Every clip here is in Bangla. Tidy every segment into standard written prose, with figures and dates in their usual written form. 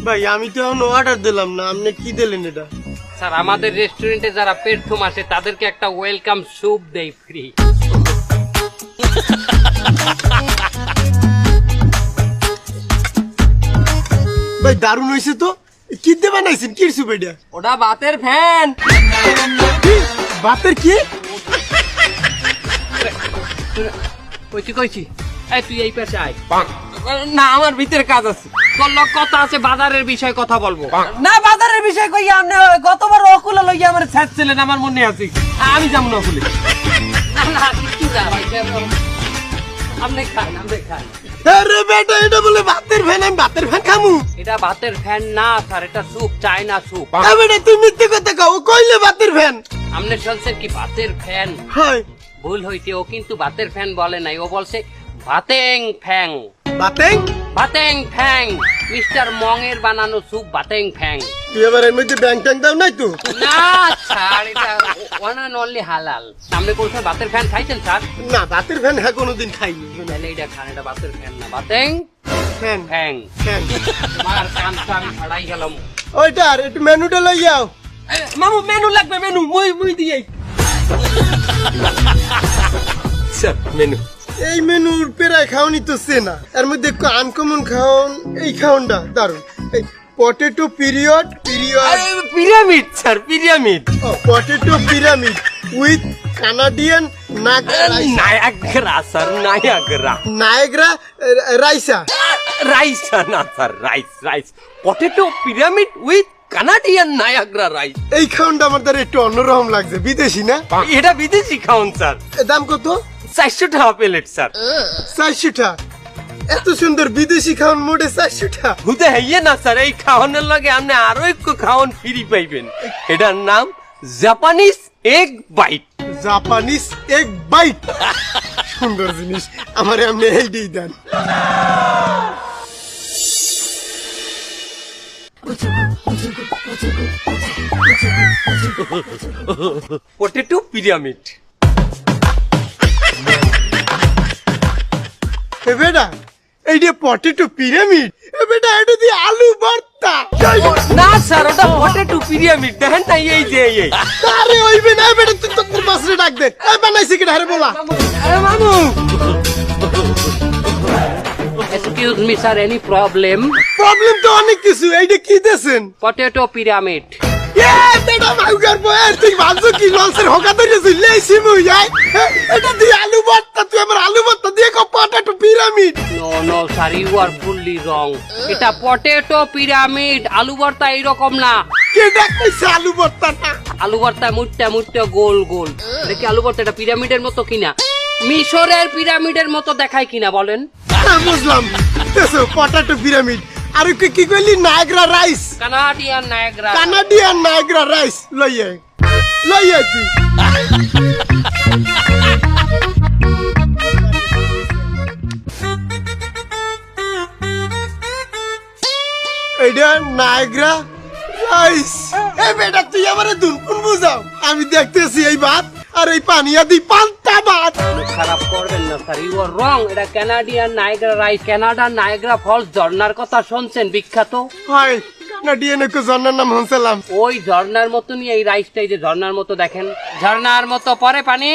ভাই আমি তো এখন অর্ডার দিলাম না, আপনি কি দিলেন এটা? স্যার আমাদের রেস্টুরেন্টে যারা প্রথম আসে তাদেরকে একটা ওয়েলকাম স্যুপ দেই ফ্রি। ভাই দারুণ হয়েছে তো। কি দিয়ে বানাইছেন? কি সুপ এটা? ওটা ভাতের ফ্যান। ভাতের কি? কইছি এই তুই এই পাশে আয়। না আমার ভিতরে কাজ আছে, তোর লোক কথা আছে, বাজারের বিষয়ে কথা বলবো। না বাজারের বিষয় কই, আপনি গতবার অকুলে লইয়া আমার ছাড়ছিলেন, আমার মনে আছে। আমি যাব না অকুলে। না না কিছু না ভাই, আপনি খান। আরে বেটা এটা বলে ভাতের ফ্যান, আমি ভাতের ফ্যান খামু? এটা ভাতের ফ্যান না স্যার, এটা স্যুপ, চায়না স্যুপ। বেটা তুই মিথ্যে কথা কও, কইলে ভাতের ফ্যান। আপনি শুনছেন কি ভাতের ফ্যান? হয় ভুল হইতে, ও কিন্তু ভাতের ফ্যান বলে নাই, ও বলছে ভাতেং ফ্যাং। ভাতেং? ভাতেং ফ্যাং, মিস্টার মং এর বানানো স্যুপ ভাতেং ফ্যাং। তুই এবার এর মধ্যে ব্যাং ট্যাং দাও নাই তো? না স্যার, এটা ওয়ান অ্যান্ড অনলি হালাল। সামনে কোন স্যার ভাতের ফ্যান খাইছেন স্যার? না ভাতের ফ্যান হ্যাঁ কোনোদিন খাইনি। তাহলে এটা খান, এটা ভাতের ফ্যান না, ভাতেং ফ্যান ফ্যাং। ফ্যান। আমার কানটা আমি ছাড়াই গেলাম। ওইটার একটু মেনুটা লই যাও। মামু মেনু লাগবে, মেনু মুই দিয়ে। Sir menu. এই মেনুর পেরায় খাওয়ানি তো চেনা, এর মধ্যে একটু আনকমন খাওন। এই খাওনটা দারুন। এই potato period pyramid sir, pyramid. Potato pyramid with Canadian Niagara sir, Niagara. Niagara রাইসা। রাইস না sir, rice. Potato pyramid with Canadian Niagara rice. এই খাওনটা আমার দ্বারা একটু অন্যরকম লাগছে, বিদেশি না? এটা বিদেশি খাওন স্যার। দাম কত? 400 টাকা প্লেট স্যার। 400 টাকা? এত সুন্দর বিদেশি খাওন মোটে 400 টাকা? হুদে হইয়ে না স্যার, এই খাওয়ানোর লগে আপনি আরো একটু খাওয়ান ফ্রি পাইবেন। এটার নাম Japanese egg bite. Japanese egg bite? সুন্দর জিনিস, আমার এমনি এইটাই দেন। Potato pyramid. এ বেটা এইটা পটেটো পিরামিড? এ বেটা এটা দিয়ে আলু ভর্তা। না স্যার, ওটা পটেটো পিরামিড, দেখেন না এই যে এই। আরে ওইবে না বেটা, তুই তোর পাশে ডাক দে। এই বানাইছে কি রে বলা? আরে মামু, excuse me sir, any problem? Problem তো অনেক কিছু। এইটা কি দেছেন? Potato pyramid. এ বেটা মাউগার বয়, তুই ভাবছো কি লসের হোকা ধরে ঝুললে সিমু যাই? এটা দিয়ে আলু ভর্তা, তুই আমার আলু ভর্তা দিয়ে কো potato pyramid? No sir, you are fully wrong. এটা পটেটো পিরামিড, আলু ভর্তা এইরকম না। কে ডাকতেছে আলু ভর্তাটা? আলু ভর্তা মুটটা গোল গোল। দেখি আলু ভর্তা এটা পিরামিডের মতো কিনা, মিশরের পিরামিডের মতো দেখায় কিনা বলেন? হ্যাঁ বুঝলাম, দেখো পটেটো পিরামিড। আর কি কইলি? Niagara rice. Canadian Niagara. Canadian Niagara rice লইয়ে তুই। এইটা নায়াগ্রা রাইস। এ বেটা তুই আমারে দুনপুন বুঝাও, আমি দেখতেছি এই ভাত আর এই পানিয়া দি পান্তা ভাত। খারাপ করবেন না স্যার, ইউ আর রং। এটা কানাডিয়ান নায়াগ্রা রাইস। কানাডার নায়াগ্রা ফলস ঝর্ণার কথা শুনছেন? বিখ্যাত। হয় কানাডিয়ান একটু ঝর্ণার নাম শুনছিলাম। ওই ঝর্ণার মতনই এই রাইসটাই, যে ঝর্ণার মতো দেখেন, ঝর্ণার মতো পরে পানি।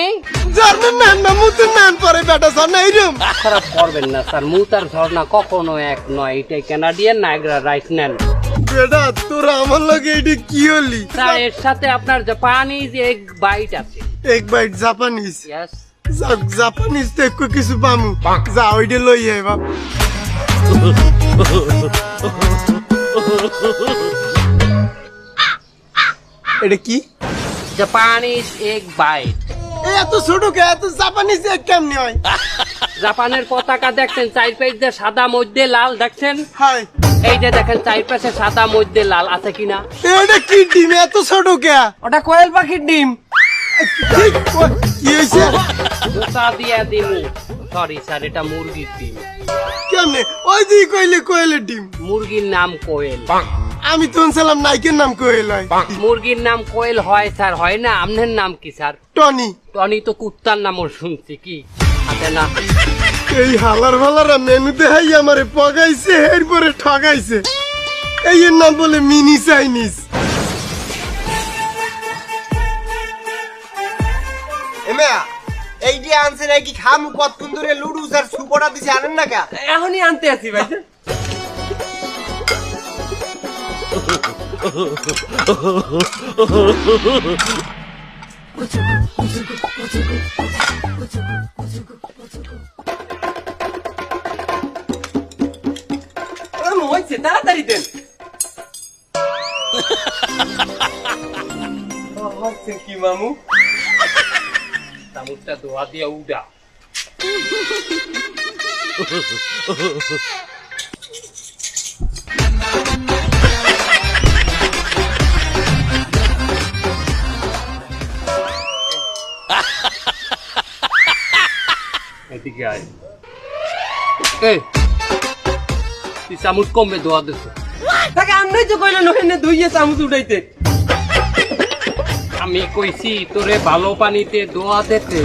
ঝর্ণার নাম না মুতের নাম পরে বেটা, ঝর্ণা এইরকম। খারাপ করবেন না স্যার, মুত আর ঝর্ণা কখনো এক নয়। এটাই কানাডিয়ান নায়াগ্রা রাইস নেন। বেটা তোরা আমার লগে এটি কি হলি? স্যার এর সাথে আপনার জাপানিজ এগ বাইট আছে। এক বাইট জাপানিজ? ইয়েস। জাপানিজ তো একটু কিছু পামু, যা ওইটা লই আই বাপ। এটা কি? Japanese egg bite. এত ছোট কে? এত জাপানিজ এক কেমনি হয়? জাপানের পতাকা দেখছেন? চার পাশ দিয়ে সাদা, মধ্যে লাল দেখছেন? হাই এই যে দেখেন, চার পাশে সাদা, মধ্যে লাল আছে কিনা? এটা কি ডিম এত ছোট কে? ওটা কোয়েল পাখির ডিম। কি হয়েছে? জুতা দিয়া দিমু। সরি স্যার, এটা মুরগির ডিম। কেমনে? ওই দিকে কইলে কোয়েলের ডিম। মুরগির নাম কোয়েল। আমি তো শুনছিলাম নাইকের নাম কোয়েল হয়। মুরগির নাম কোয়েল হয় স্যার, হয় না? আপনার নাম কি স্যার? টনি। টনি তো কুত্তার নামও শুনছি, কি আছে না? এই হালার ফালারা মেনু দেখাই আমারে পগাইছে, এরপরে ঠগাইছে। এই এর নাম বলে মিনি চাইনিজ। এমেয়া এই যে আনছে নাকি খামু কতক্ষণ ধরে লুডুস আর সুপড়া দিছে আনেন না কা? এখনই আনতে আছি ভাই। হয়েছে, তাড়াতাড়ি দেন। হচ্ছে কি মামু? চামচটা দোয়া দিয়া উডা। এদিকে আয়। এই তুই চামচ কমবে দোয়া দিস। তাকে আমরাই তো কইলেন ওখানে ধুইয়ে চামচ উঠাইতে। আমি কইছি তোরে ভালো পানিতে দোয়া দিতে।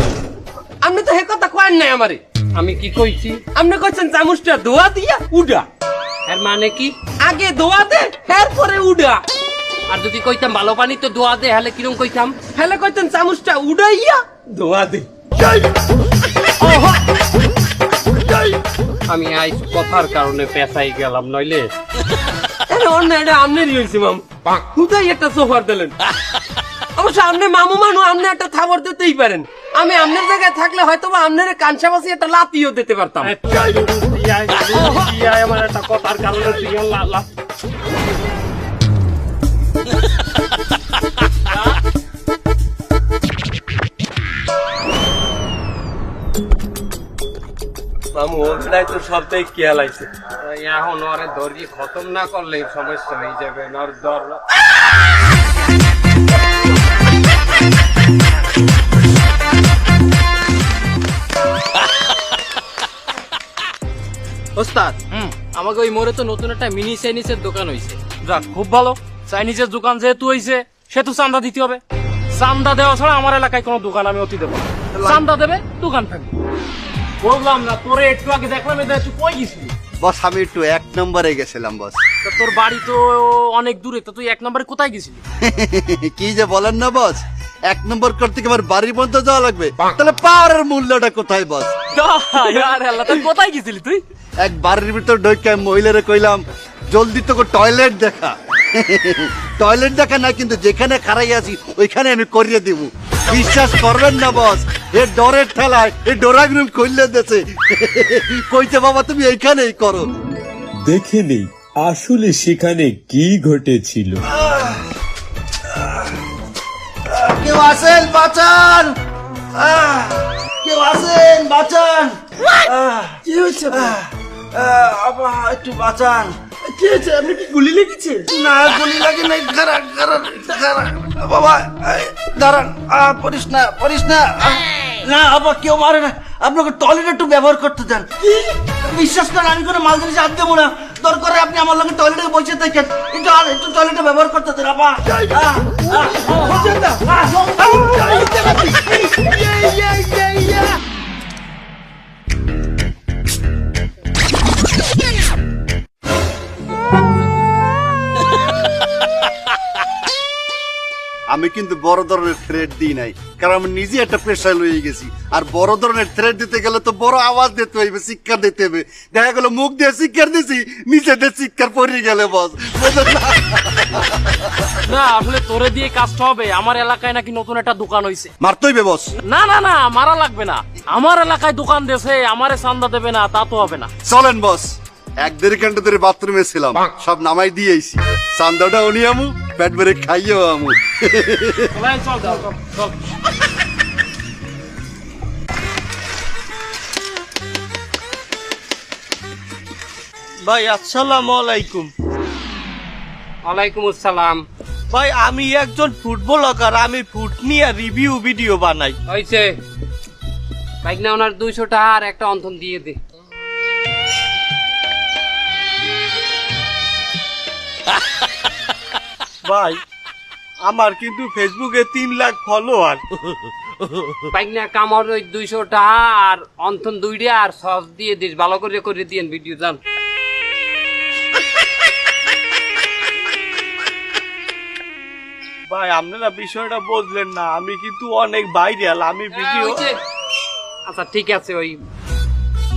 আপনি তো হে কথা কয়েন নাই আমারে। আমি কি কইছি? আপনি কইছেন চামচটা দোয়া দিয়া উডা। এর মানে কি? আগে দোয়া দে এরপরে উডা। আর যদি কইতাম ভালো পানিতে দোয়া দে হলে কিরম কইতাম? হলে কইতেন চামচটা উডাইয়া দোয়া দে। আমি আইস কথার কারণে পেছাই গেলাম, নইলে অন্য এটা আমনেরই হয়েছে মাম। হুদাই একটা সোফার দিলেন। অবশ্য আপনি মামু মানু আপনি একটা থাবর দিতেই পারেন। আমি আপনার জায়গায় থাকলে হয়তো বা আপনার কানসাবাসি একটা লাতিও দিতে পারতাম। আমার একটা কথার কারণে মামু ওটাই তো সবটাই খেয়াল আছে। এখন ওরে দড়ি খতম না করলে সমস্যা হয়ে যাবে। ওর দর ওস্তাদ, আমাকে ওই মোড়ে তো নতুন একটা মিনি চাইনিজের দোকান হইছে। যাক, খুব ভালো। চাইনিজের দোকান যেহেতু হইছে সেহেতু চান্দা দিতে হবে। চান্দা দেওয়া ছাড়া আমার এলাকায় কোনো দোকান আমি অতি দেবো না। চান্দা দেবে, দোকান থাকবে। বললাম না তোরে একটু আগে দেখলাম, এটা তুই কই গেছিলি? বস আমি একটু 1 নম্বরে গেছিলাম বস। তা তোর বাড়ি তো অনেক দূরে, তো তুই 1 নম্বরে কোথায় গেছিলি? কি যে বলেন না বস, 1 নম্বর করতে কি আমার বাড়ি পর্যন্ত যাওয়া লাগবে? তাহলে পাওয়ারের মূল্যটা কোথায় বস? তুই কোথায় গেছিলি তুই? এক বাড়ির ভিতর ঢুকে মহিলারে কইলাম জলদি তোকে টয়লেট দেখা। টয়লেট দেখা না, কিন্তু যেখানে খারাই আছি ওইখানে আমি করিয়ে দিব। বিশ্বাস করবেন না বস, এ ডরের ঠেলায় এ ডোরাং রুম খুললে দেছে। কইছে বাবা তুমি এইখানেই করো। দেখে নেই আসলে সেখানে কি ঘটেছিল। কেউ আসেন বাঁচান, কেউ আসেন বাঁচান। কি হয়েছে? একটু বাঁচান। কি হয়েছে? আপনি কি গুলি লেগেছে? না গুলি লাগে নাই, দাঁড়ান দাঁড়ান দাঁড়ান বাবা, দাঁড়ান। পড়িস না পড়িস না। না আবার কেউ মারে না, আপনাকে টয়লেট একটু ব্যবহার করতে দেন। বিশ্বাস করেন আমি কোনো মাল জিনিস হাত দেবো না। দরকার আপনি আমার লগে টয়লেটে বসে থাকেন, একটু টয়লেটে ব্যবহার করতে দেন। আমি কিন্তু বড় ধরনের থ্রেড দিই নাই, কারণ আমি নিজে একটা পেশায় লয়ে গেছি। আর বড় ধরনের থ্রেড দিতে গেলে তো বড় আওয়াজ দিতে হইবে, শিক্ষা দিতে হবে। দেখা গেল মুখ দিয়ে শিক্ষার দিছি, নিচে দিয়ে শিক্ষার পড়ে গেলে বস। না আসলে তোরে দিয়ে কাজটা হবে। আমার এলাকায় নাকি নতুন একটা দোকান হইছে। মারতেই বে বস। না না না, মারা লাগবে না। আমার এলাকায় দোকান দেশে আমারে চান্দা দেবে না, তা তো হবে না। চলেন বস, 1-1.5 ঘন্টা ধরে বাথরুমে ছিলাম, সব নামাই দিয়েছি। চান্দাটা উনি আমু, পেট ভরে খাইয়েও আমু। চল চল চল। ভাই আসসালামু আলাইকুম। ওয়ালাইকুম আসসালাম। ভাই আমি একজন ফুড ব্লগার, আমি ফুড নিয়ে রিভিউ ভিডিও বানাই। হয়েছে বাইক না, ওনার 200 টাকা আর একটা অন্থন দিয়ে দে। ভাই আমার কিন্তু ফেসবুকে 3 লাখ ফলোয়ার। বাইক না কামড় ওই 200 টাকা আর অন্থন 2টা আর সস দিয়ে দিস, ভালো করে করে দিয়েন ভিডিও জান। ভাই আপনারা বিষয়টা বুঝলেন না, আমি কিন্তু অনেক ভাইরাল, আমি ভিডিও। আচ্ছা ঠিক আছে, ওই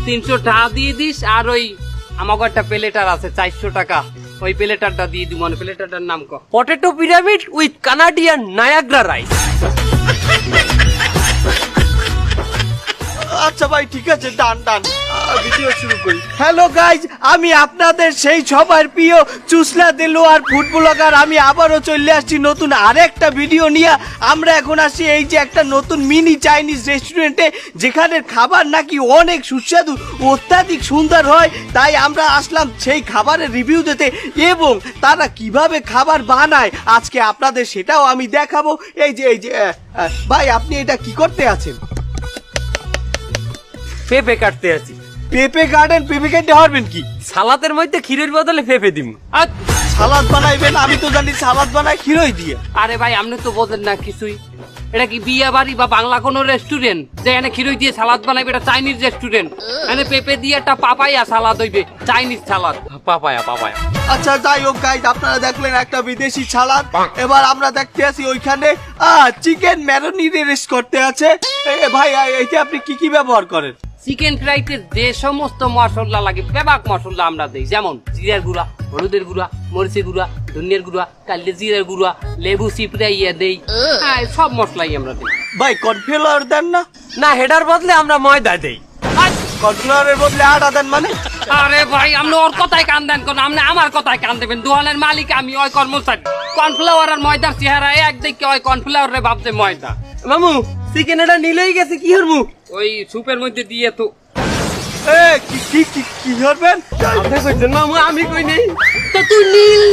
300 টাকা দিয়ে দিস, আর ওই আমাকে একটা প্লেটার আছে 400 টাকা, ওই প্লেটারটা দিয়ে দিব। মানে প্লেটারটার নাম ক? Potato pyramid with Canadian Niagara rice. আচ্ছা ভাই ঠিক আছে, ডান ডান, ভিডিও শুরু করি। হ্যালো গাইজ, আমি আপনাদের সেই সবার প্রিয় চুসলা দেলোয়ার ফুড ব্লগার। আমি আবারও চলে আসছি নতুন আরেকটা ভিডিও নিয়ে। আমরা এখন আসি এই যে একটা নতুন মিনি চাইনিজ রেস্টুরেন্টে, যেখানে খাবার নাকি অনেক সুস্বাদু, অত্যাধিক সুন্দর হয়। তাই আমরা আসলাম সেই খাবারের রিভিউ দিতে, এবং তারা কিভাবে খাবার বানায় আজকে আপনাদের সেটাও আমি দেখাবো। এই যে ভাই, আপনি এটা কি করতে আছেন? পেঁপে কাটতে আছি। পেঁপে গার্ডেন, পেঁপে কেটে হরবেন কি? সালাতের মধ্যে ক্ষীরের বদলে পেঁপে দিব। সালাদ বানাইবেন? আমি তো জানি সালাদ বানাই ক্ষীরই দিয়ে। আরে ভাই, আপনি তো বোঝেন না কিছুই। এটা কি বিয়ে বাড়ি বা বাংলা কোনো রেস্টুরেন্ট যে এনে ক্ষীরই দিয়ে সালাদ বানাইবে? এটা চাইনিজ রেস্টুরেন্ট। এনে পেঁপে দিয়ে একটা পাপায়া সালাদ হইবে, চাইনিজ সালাদ। পাপায়া। আচ্ছা যাই হোক গাইজ, আপনারা দেখলেন একটা বিদেশি সালাদ। এবার আমরা দেখতে আছি ওইখানে চিকেন ম্যারিনেট করতে আছে। ভাই এইটা আপনি কি কি ব্যবহার করেন? চিকেন ফ্রাইতে যে সমস্ত মশলা লাগে, ব্যাপক মশলা আমরা দেই, যেমন জিরার গুঁড়া, হলুদের গুঁড়া, মরিচের গুঁড়া, ধনিয়ার গুঁড়া, কালে জিরার গুঁড়া, লেবু চিপড়াইয়া দেই। হ্যাঁ, সব মশলাই আমরা দেই। ভাই কর্নফ্লাওয়ার দেন না? না, হেডার বদলে আমরা ময়দা দেই। কর্নফ্লাওয়ারের বদলে আটা দেন মানে? আরে ভাই, আপনি ওর কথায় কান দেন কোন? আপনি আমার কথায় কান দেবেন। দোকানের মালিক আমি, ওই কর্মচারী। কর্নফ্লাওয়ার আর ময়দার চেহারা এক দেখে ওই কর্নফ্লাওয়ার রে ভাবছে ময়দা। মামু, চিকেন এটা নিলেই গেছে, কি করবো? ওই স্যুপের মধ্যে দিয়ে তো। কি করবেন? মামু, আমি কই নেই তো, তুই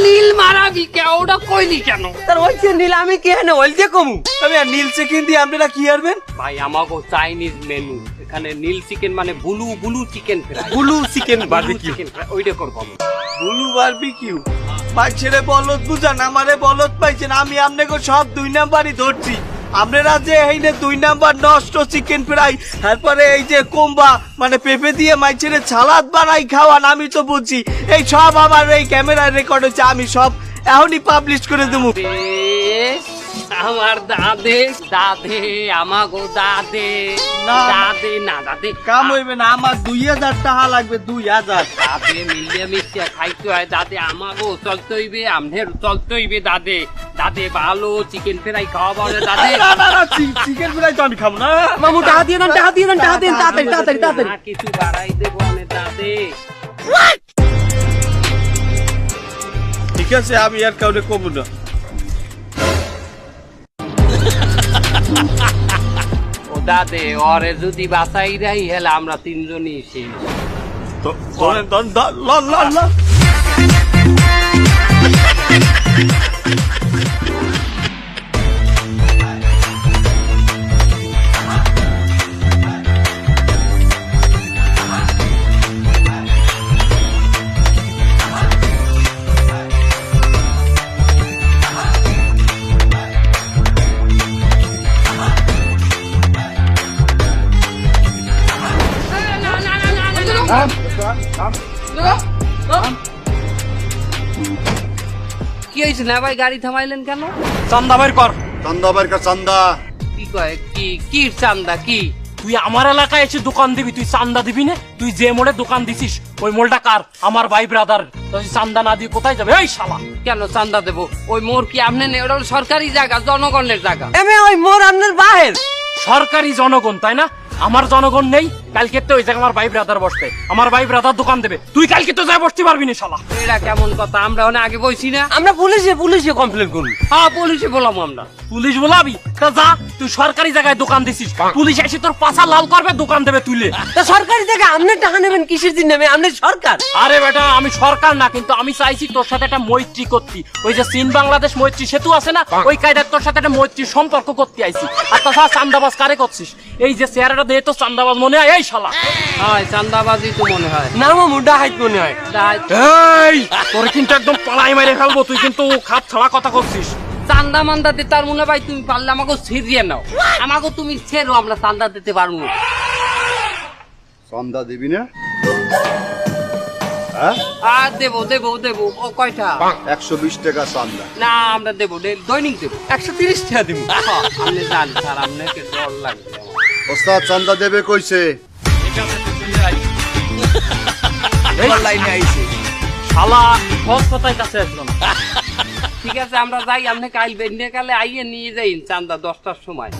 নীল মারাবি কে? ওটা কইলি কেন? তার ওইছে নীল, আমি কেন ওইলতে কমু? আমি নীল চিকেন দিয়ে আপনারা কি করবেন? ভাই, আমাকে চাইনিজ মেনু, এখানে নীল চিকেন মানে blue chicken fry. Blue chicken barbecue. ওইটা করবো। Blue barbecue. ভাই ছেড়ে বলদ বুঝান, আমারে বলদ পাইছেন। আমি আপনাকে সব 2 নাম্বারই ধরছি। আপনারা যে এই 2 নাম্বার নষ্ট চিকেন ফ্রাই, তারপরে এই যে কোম্বা মানে পেঁপে দিয়ে মাইছের সালাদ বানাই খাওয়ান, আমি তো বুঝছি। এই সব আমার এই ক্যামেরায় রেকর্ড হচ্ছে, আমি সব এখনই পাবলিশ করে দেবো। আমার দাদে আমাগো দাদে না। দাদে কাম হইবে না, আমার 2000 টাকা লাগবে। 2000 দাদে মিলিয়ে মিশিয়ে খাইতে হয়। দাদে আমাগো চলতে হইবে, আমনের চলতে হইবে। দাদে ভালো চিকেন ফ্রাই খাওয়া বলে দাদে। চিকেন ফ্রাই তো আমি খাবো না। মামু, টাকা দিয়ে দেন, তাড়াতাড়ি। কিছু বাড়াই দেবো আমি দাদে। ঠিক আছে, আমি আর কাউকে কমু না। ও দাদে, ওরে যদি বাসাই রাই হেলে আমরা 3 জনই শেষ। তো লন কি হয়েছে না ভাই, গাড়ি থামাইলেন কেন? চান্দা বের কর। চান্দা বাইর কর, চান্দা। কি কয়? কি চান্দা? কি তুই আমার এলাকায় এসে দোকান দিবি, তুই চান্দা দিবি না? তুই যে মোড়ে দোকান দিছিস ওই মোড়টা কার? আমার ভাই ব্রাদার। তুই চান্দা না দিয়ে কোথায় যাবে? এই শালা, কেন চান্দা দেবো? ওই মোর কি আপনি নেই? ওটা হলো সরকারি জায়গা, জনগণের জায়গা। ওই মোর আপনার বাহের সরকারি জনগণ, তাই না? আমার জনগণ নেই? কালকে তো ওই জায়গায় আমার ভাই ব্রাদার বসতে, আমার ভাই ব্রাদার দোকান দেবে, তুই কালকে তো যাই বসতে পারবি না শালা। এটা কেমন কথা? আমরা অনেক আগে বলছি না, আমরা পুলিশে কমপ্লেন করবো। হ্যাঁ, পুলিশে বললাম আমরা। পুলিশ বলাবি? তা যা, তুই সরকারি জায়গায় দোকান দিছিস, পুলিশ এসে তোর পাছা লাল করবে, দোকান দেবে তুলে। সরকারি জায়গায় আপনি টাকা নেবেন কিসের দিন নেবে? আপনি সরকার? আরে বেটা, আমি সরকার না, কিন্তু আমি চাইছি তোর সাথে একটা মৈত্রী করতে। ওই যে চীন বাংলাদেশ মৈত্রী সেতু আছে না, ওই কায়দার তোর সাথে একটা মৈত্রীর সম্পর্ক করতে আইছি। আর তাছাড়া চান্দাবাজ কারে করছিস? এই যে চেহারাটা দিয়ে তো চান্দাবাজ মনে হয়। এই শালা, হয় চান্দাবাজি তো মনে হয় না, মামু ডাহাইত মনে হয়। এই তোর কিন্তু একদম পালাই মেরে ফেলবো, তুই কিন্তু খাপ ছাড়া কথা করছিস। চান্দা মান্দা দিতে তার মনে ভাই, তুমি পারলে আমাকে ছিড়িয়ে নাও, আমাকে তুমি ছেড়ো, আমরা চান্দা দিতে পারবো। চান্দা দিবি না? আর দেবো দেবো দেবো ও কয়টা 120 টাকা চান্দা। না আমরা দেবো দৈনিক দেবো 130 টাকা দেবো আপনি জান স্যার আপনাকে ডর লাগবে আমার। ওস্তাদ চান্দা দেবে কইছে। লাইনে আইছে শালা সব কথাই কাছে আসলো না। ঠিক আছে আমরা যাই আপনি কাল বেরিয়ে কালে আইয়ে নিয়ে যাই চান্দা 10টার সময়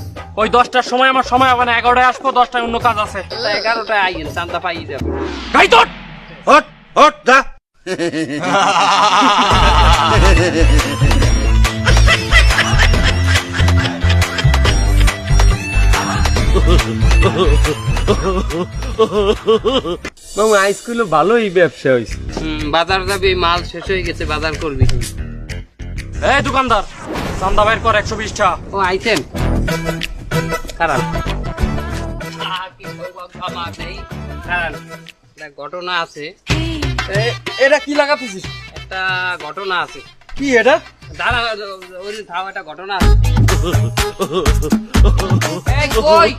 ওই 10টার সময় আমার সময় হবে না, 11টায় আসবো, 10টায় অন্য কাজ আছে। 11টায় আইয়েন চান্দা পাই যাবে গাই তোর হট হট যা। মামা স্কুলে ভালোই ব্যবসা হয়েছে। বাজার যাবে মাল শেষ হয়ে গেছে বাজার করবি এই দোকানদার চান্দা বের কর 120 টাকা। ও আইতেন কারণ ঘটনা আছে এটা কি লাগাতেছিস? একটা ঘটনা আছে কি এটা? দাঁড়া ওই থাও একটা ঘটনা আছে এই কই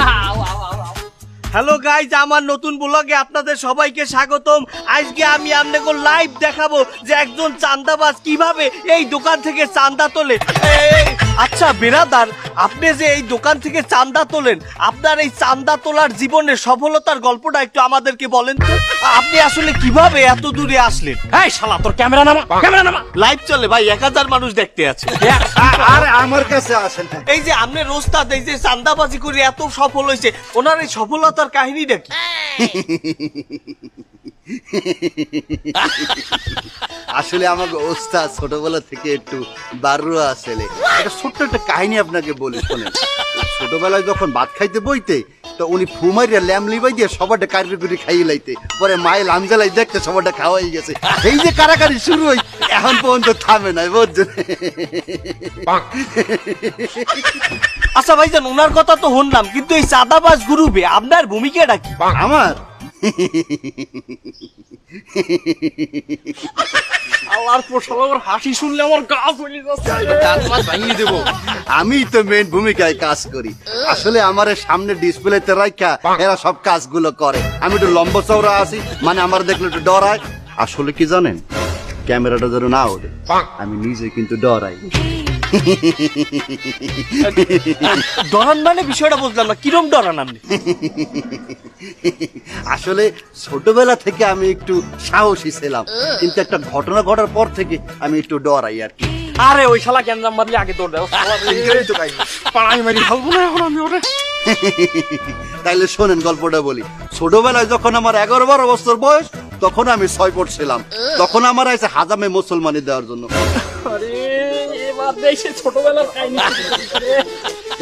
আও আও আও আও হ্যালো গাইজ, আমার নতুন ব্লগে আপনাদের সবাইকে স্বাগতম। আজকে আমি আপনাকে লাইভ দেখাবো যে একজন চান্দাবাজ কিভাবে এই দোকান থেকে চান্দা তোলে। আচ্ছা বেরাদার, আপনি যে এই দোকান থেকে চান্দা তোলেন, আপনার এই চান্দা তোলার জীবনের সফলতার গল্পটা একটু আমাদেরকে বলেন তো। আপনি আসলে কিভাবে এত দূরে আসলেন? এই শালা তোর ক্যামেরা নামা, ক্যামেরা নামা। লাইভ চলে ভাই, 1000 মানুষ দেখতে আছে। আরে আমার কাছে আসেন। এই যে আপনি রোস্তাদ, এই যে চান্দাবাজি করে এত সফল হয়েছে, ওনার এই সফলতার কাহিনীটা কি? আসলে আমাকে ওস্তাদ ছোটবেলা থেকে একটু বারুয়া আসলে একটা ছোট্ট একটা কাহিনী আপনাকে বলি শোনেন। ছোটবেলায় যখন ভাত খাইতে বইতে তো উনি ফুমাইয়া ল্যামলি বাই দিয়ে সবারটা কারি করে খাইয়ে লাইতে, পরে মায়ের লামজালাই দেখতে সবারটা খাওয়াই গেছে। এই যে কারাকারি শুরু হই এখন পর্যন্ত থামে নাই বুঝছেন। আচ্ছা ভাইজান, ওনার কথা তো শুনলাম, কিন্তু এই চাঁদাবাজ গ্রুপে আপনার ভূমিকাটা কি? আমার আল্লাহর পোশালার হাসি শুনলে আমার গা জ্বলে যাচ্ছে। দাঁত মাছ ভাঙিয়ে দেবো আমি তো মেন ভূমিকায় কাজ করি। আসলে আমার সামনে ডিসপ্লেতে রাখা এরা সব কাজগুলো করে। আমি একটু লম্বা চওড়া আছি, মানে আমার দেখলে একটু ডরায়। আসলে কি জানেন, ক্যামেরাটা যেন না ওঠে, আমি নিজে কিন্তু ডরাই। ডরান মানে বিষয়টা বুঝলাম না, কিরম ডরান আপনি? আসলে ছোটবেলা থেকে আমি একটু সাহসী ছিলাম, কিন্তু একটা ঘটনা ঘটার পর থেকে আমি একটু ডরাই আর কি। আরে ওই শালা গ্যাঞ্জাম মারলে আগে দৌড় দেয়। পাড়াই মারি খাবো না এখন আমি ওরে। তাইলে শোনেন গল্পটা বলি। ছোটবেলায় যখন আমার 11-12 বছর বয়স, তখন আমি 6 পড়ছিলাম। তখন আমার আছে হাজামে মুসলমানি দেওয়ার জন্য। আরে এবার দেশে ছোটবেলার কাহিনী।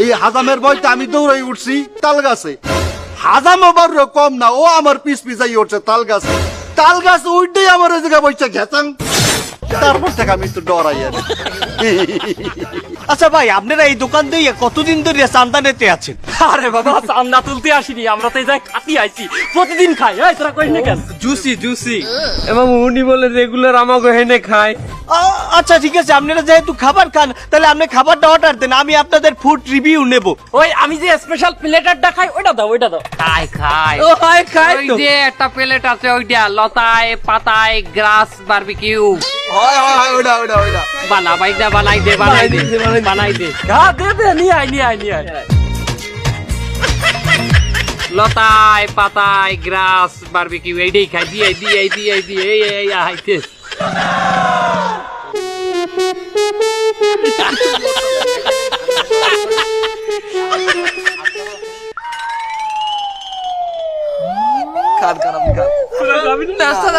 এই হাজামের বয়তে আমি দৌড়াই উঠছি তাল গাছে। হাজাম আবার কম না, ও আমার পিছ পিছাই উঠছে তাল গাছে। তাল গাছ উঠতেই আমার ওই জায়গায় বসে ঘেতাং। তারপর থেকে আমি একটু ডরাই আর কি। আচ্ছা ভাই, আপনারা এই দোকান দিয়ে কতদিন ধরে চান্দা নিতে আছেন? আরে বাবা চান্দা তুলতে আসিনি, আমরা তো এই জায়গায় খাতি আইছি, প্রতিদিন খাই। এই তোরা কই না কেন? জুসি জুসি এবং উনি বলে রেগুলার আমাকে হেনে খায়। আচ্ছা ঠিক আছে, আপনারা যেহেতু খাবার খান, তাহলে আপনি খাবারটা অর্ডার দেন, আমি আপনাদের ফুড রিভিউ নেব। ওই আমি যে স্পেশাল প্লেটারটা খাই ওইটা দাও, ওইটা দাও। খাই খাই ও হাই খায় ওই তো। যে একটা প্লেট আছে ওইটা লতায় পাতায় গ্রাস বারবিকিউ হয় হয় হয়, ওটা ওটা ওটা। বানাই দে বানাই দে হ্যাঁ দে দে, নিয়ে আয় নিয়ে আয় নিয়ে আয়। লতায় পাতায় গ্রাস বারবিকিউ এইটাই খাই দিয়ে এই আইতে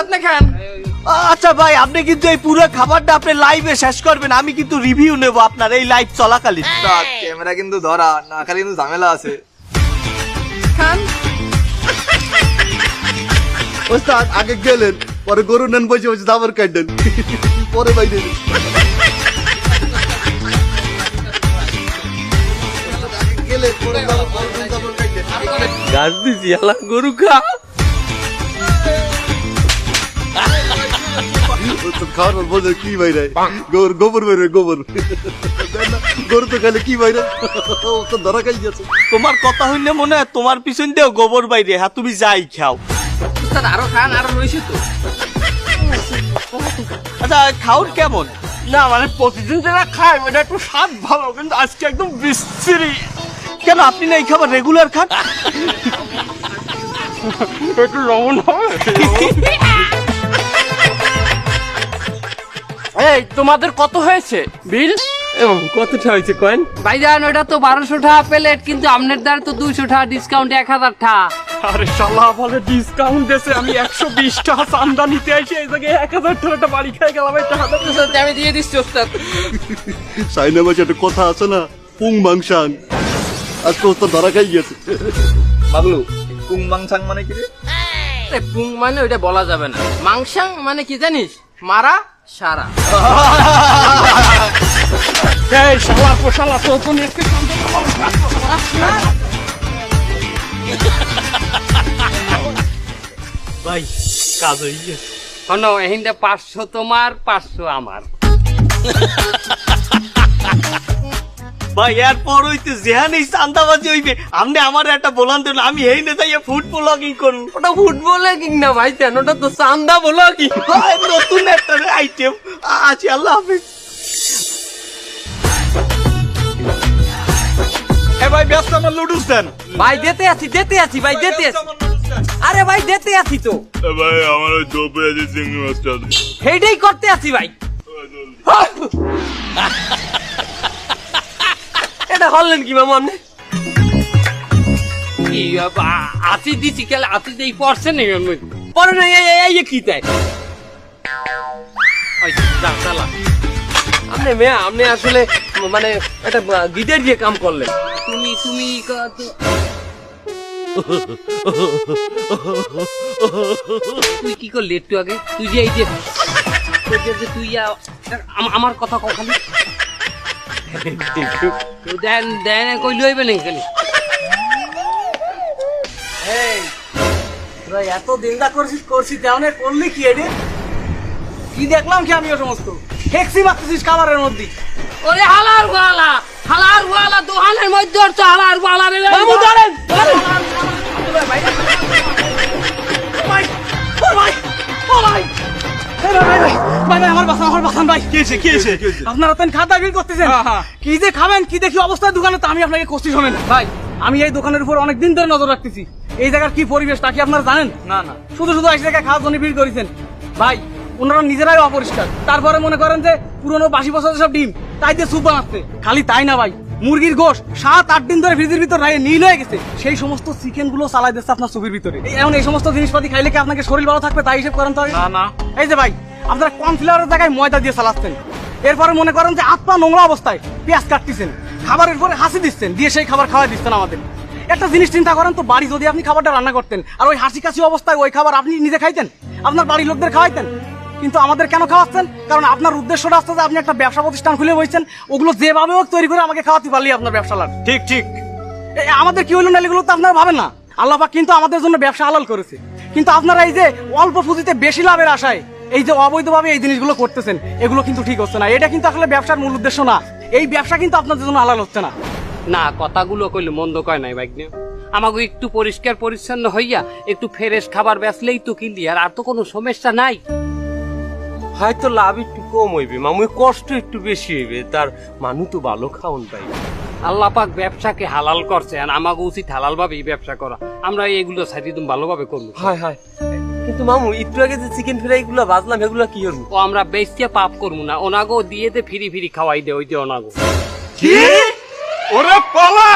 আপনি খান। আচ্ছা ভাই, আপনি কিন্তু এই পুরো খাবারটা আপনি লাইভে শেষ করবেন, আমি কিন্তু রিভিউ নেব আপনার এই লাইভ চলাকালীন। ক্যামেরা কিন্তু ধরা না, খালি কিন্তু ঝামেলা আছে। ওস্তাদ আগে গেলেন, পরে গরু নেন বসে বসে দাবার কাটলেন, পরে বাইরে গেলে পরে দাবার কাটলেন। গাছ দিছি আলা গরু খা। ওস্তাদ খাওয়ার পর বলছে কি বাইরে গোবর বাইরে গোবর। গরু তো খাইলে কি বাইরে, ওস্তাদ ধরা খাই গেছে। তোমার কথা হইলে মনে হয় তোমার পিছন দিয়েও গোবর বাইরে। হ্যাঁ, তুমি যাই খাও। ওস্তাদ আরো খান, আরো রয়েছে তো। আচ্ছা খাউন কেমন? না মানে প্রতিদিন যারা খায় ওটা একটু স্বাদ ভালো, কিন্তু আজকে একদম বিশ্রী। কেন আপনি না এই খাবার রেগুলার খান? একটু লবণ হবে। এই তোমাদের কত হয়েছে বিল? কতটা হয়েছে কয়েন? ভাইজান ওটা তো 1200 টাকা প্লেট, কিন্তু আপনার দ্বারা তো 200 টাকা ডিসকাউন্ট, 1000 টাকা। আরে শালা বলে ডিসকাউন্ট দেছে, আমি 120 টাকা চান্দা নিতে আইছি, এই জায়গায় 1000 টাকা বাড়ি খাই গেলাম। এই টাকাটা আমি দিয়ে দিচ্ছি ওস্তাদ। সাইনা মাঝে একটা কথা আছে না, পুং মাংসাং, আজকে ওস্তাদ ধরা খাই গেছে। বাবলু কুং মাংসাং মানে কি রে? আরে পুং মানে ওইটা বলা যাবে না, মাংসাং মানে কি জানিস? মারা সারা। এই শালা পোশালা তো তুমি একটু ভাই কাজ হয়ে গেছে। শোনো, এহিন্দে 500 তোমার, 500 আমার। ভাই এরপর হইতে যেহানেই চান্দাবাজি হইবে আপনি আমার একটা বলান দেন, আমি এই না যাইয়া ফুড ব্লগিং করুন। ওটা ফুটবলে কিং না ভাই, ওটা তো চান্দা বলো কি। নতুন একটা আইটেম আছে। আল্লাহ হাফিজ। এ ভাই ব্যস্ত, আমার লুডুস দেন। ভাই দিতে আছি ভাই, দিতে আছি। আরে ভাই দিতে আছি তো ভাই আমার ওই দো পেঁয়াজি চিংড়ি মাছটা সেইটাই করতে আছি ভাই। এটা হলেন কি মামু আপনি? কি আছি দিছি, খেলে আছি দেই পড়ছে নেই পরে না। এই কি তাই আপনি মেয়া, আপনি আসলে মানে একটা গিটার দিয়ে কাম করলেন। তুমি তুই কি করলি একটু আগে? তুই যে এই যে তুই আমার কথা কখালি দেন কই লইবে নাকি খালি? এত দিনদা করছি তেমন করলি কি এডে? কি দেখলাম কি আমি ও সমস্ত হেক্সি মারতেছিস খাবারের মধ্যে। ওরে হালার গোয়ালা দোকানের মধ্যে তো হালার গোয়ালা রে মামু ধরেন। আমার বাসান ভাই কি হয়েছে? আপনারা তো খাতা বিল করতেছেন, কি যে খাবেন কি দেখি অবস্থা দোকানে, তো আমি আপনাকে কষ্টি শোনেন ভাই। আমি এই দোকানের উপর অনেক দিন ধরে নজর রাখতেছি। এই জায়গার কি পরিবেশ তা কি আপনারা জানেন? না শুধু এই জায়গায় খাওয়ার জন্য ভিড় করেছেন ভাই। ওনারা নিজেরাই অপরিষ্কার, তারপরে মনে করেন যে পুরনো বাসি বছরের সব ডিম তাই দিয়ে স্যুপ বানাচ্ছে। খালি তাই না ভাই, মুরগির গোশ 7-8 দিন ধরে ফ্রিজের ভিতর নীল হয়ে গেছে, সেই সমস্ত চিকেন গুলো চালাই দিচ্ছে আপনার সুপের ভিতরে। এখন এই সমস্ত জিনিসপাতি খাইলে কি আপনাকে শরীর ভালো থাকবে? তাই হিসেব করেন তো। না এই যে ভাই, আপনারা কর্নফ্লাওয়ারের জায়গায় ময়দা দিয়ে চালাচ্ছেন, এরপরে মনে করেন যে হাত পা নোংরা অবস্থায় পেঁয়াজ কাটতেছেন, খাবারের পরে হাসি দিচ্ছেন, দিয়ে সেই খাবার খাওয়াই দিচ্ছেন আমাদের। একটা জিনিস চিন্তা করেন তো, বাড়ি যদি আপনি খাবারটা রান্না করতেন আর ওই হাসি কাশি অবস্থায় ওই খাবার আপনি নিজে খাইতেন, আপনার বাড়ির লোকদের খাওয়াইতেন, কিন্তু আমাদের কেন খাওয়াচ্ছেন? কারণ আপনার উদ্দেশ্যটা আসছে যে আপনি একটা ব্যবসা প্রতিষ্ঠান খুলে বসছেন, ওগুলো যেভাবে হোক তৈরি করে আমাকে খাওয়াতে পারলেই আপনার ব্যবসা লাভ। ঠিক আমাদের কি হইল না, এগুলো তো আপনারা ভাবেন না। আল্লাহ পাক কিন্তু আমাদের জন্য ব্যবসা হালাল করেছে, কিন্তু আপনারা এই যে অল্প পুঁজিতে বেশি লাভের আশায় এই যে অবৈধভাবে এই জিনিসগুলো করতেছেন, এগুলো কিন্তু ঠিক হচ্ছে না। এটা কিন্তু আসলে ব্যবসার মূল উদ্দেশ্য না। এই ব্যবসা কিন্তু আপনাদের জন্য হালাল হচ্ছে না। না, কথাগুলো কইলে মন্দ কয় নাই বাইক নিয়ে। আমাকে একটু পরিষ্কার পরিচ্ছন্ন হইয়া একটু ফ্রেশ খাবার বেচলেই তো কিনলি, আর তো কোনো সমস্যা নাই। হয়তো লাভ একটু কম হইবে মামু, কষ্ট একটু বেশি হইবে, তার মানুষ তো ভালো খাওন পাই। আল্লাহ পাক ব্যবসাকে হালাল করছে, আর আমাকে উচিত হালাল ভাবেই ব্যবসা করা। আমরা এগুলো সাইড তুমি ভালোভাবে করবো। হয় কিন্তু মামু একটু আগে যে চিকেন ফ্রাই গুলো বাজলাম এগুলো কি করবো? ও আমরা বেচতে পাপ করবো না, ওনাগো দিয়ে ফিরি খাওয়াই দে, ওই যে ওনাগো। ওরে পালা